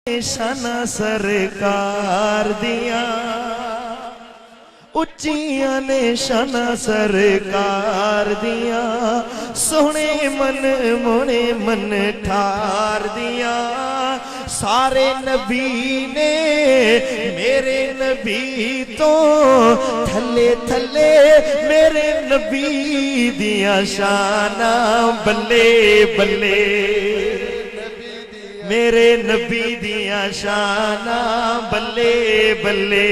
شانا سرکار دیا اچیاں نے شانا سرکار دیا سونے من مونے من ٹھار دیا سارے نبی نے میرے نبی تو تھلے تھلے میرے نبی دیا شانا بلے بلے میرے نبی دیا شانا بلے بلے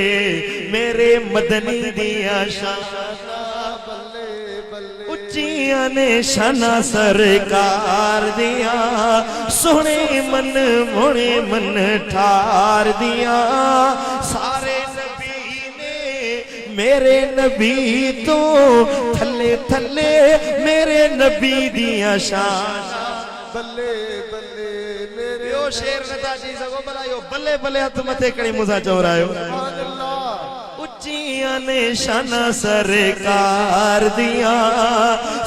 میرے مدنی دیا شانا بلے بلے اچیاں نے شانا سرکار دیا سونے من مونے من ٹھار دیا سارے نبی نے میرے نبی تو تھلے تھلے میرے نبی دیا شانا بلے بلے یو شیر نتا جی سگو بلائیو بلے بلے ہاتھ متے کڑی موزا چورائیو اچیاں نے شانا سرکار دیا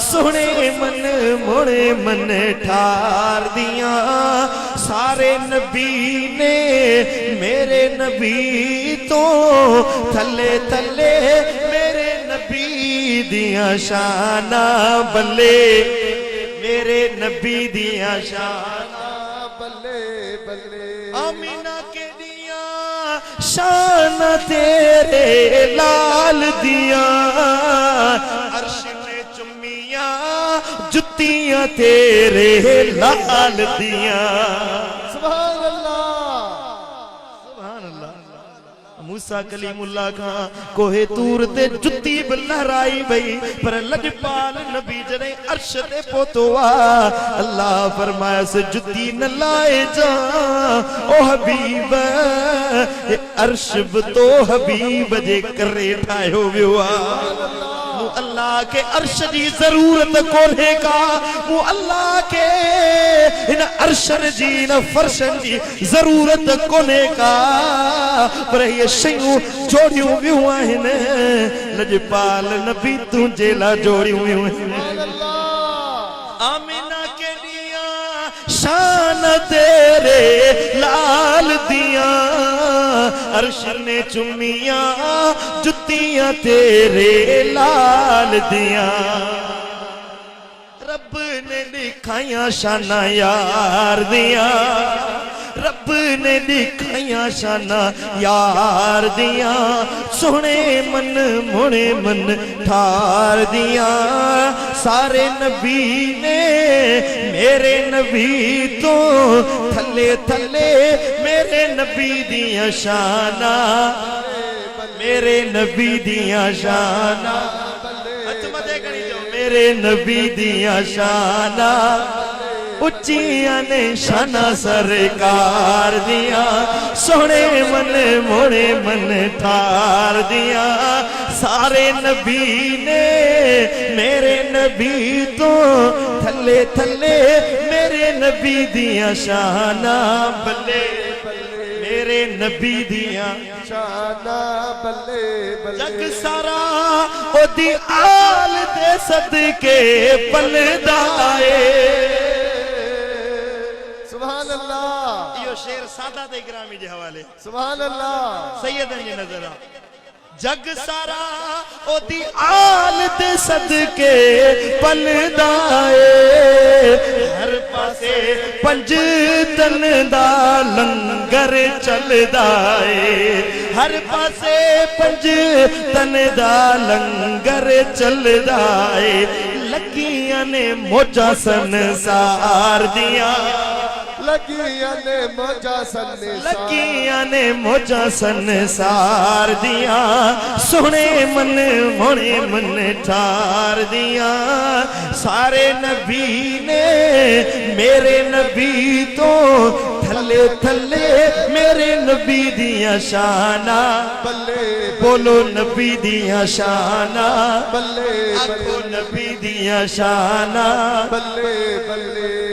سونے من موڑے من ٹھار دیا سارے نبی نے میرے نبی تو تھلے تھلے میرے نبی دیا شانا بلے میرے نبی دیا شانا بلے بلے آمینہ کے دیا شان تیرے لال دیا عرش نے چمیاں جتیاں تیرے لال دیا سبحان اللہ سبحان اللہ موسیٰ کلیم اللہ کھاں کوہ تور تے جتی بلہرائی بھئی پر لجپال نبی جنے عرش تے پوتوا اللہ فرمایا سے جتی نہ لائے جا او حبیب عرش بتو حبیب جے کرے ٹھائے ہو بیوا وہ اللہ کے عرش جی ضرورت کونے کا وہ اللہ کے ان عرشن جی نہ فرشن جی ضرورت کونے کا پر یہ شیوں جوڑیوں بھی ہوا ہے لجپال نبی تجھے لا جوڑیوں بھی ہوا ہے آمینہ کے دیا شان تیرے لال دیا عرش نے چمیاں جتیاں تیرے لال دیا رب نے دکھائیاں شانہ یار دیا رب نے دکھائیاں شانہ یار دیا سونے من مونے من ٹھار دیا سارے نبی نے میرے نبی تو تھلے تھلے میرے نبی دیا شانہ میرے نبی دیا شانہ میرے نبی دیا شانہ اچیاں نے شانا سرکار دیا سونے من موڑے من ٹھار دیا سارے نبی نے میرے نبی تو تھلے تھلے میرے نبی دیا شانا بلے میرے نبی دیا شانا بلے بلے جگ سارا او دی آل دے صدقے پلدائے سبحان اللہ یہ شیر سادہ دے گرامی جے حوالے سبحان اللہ سیدن جی نظرہ جگ سارا او دی آل دے صدقے پلدائے ہر پاسے پنج تن دا لنگر چل دائے ہر پاسے پنج تن دا لنگر چل دائے لگیاں نے موجہ سنسار دیا لگیاں نے موجہ سنسار دیا سونے من مونے من ٹھار دیا سارے نبی نے میرے نبی تو تھلے تھلے میرے نبی دیا شانہ بلے بولو نبی دیا شانہ بلے آکھو نبی دیا شانہ بلے بلے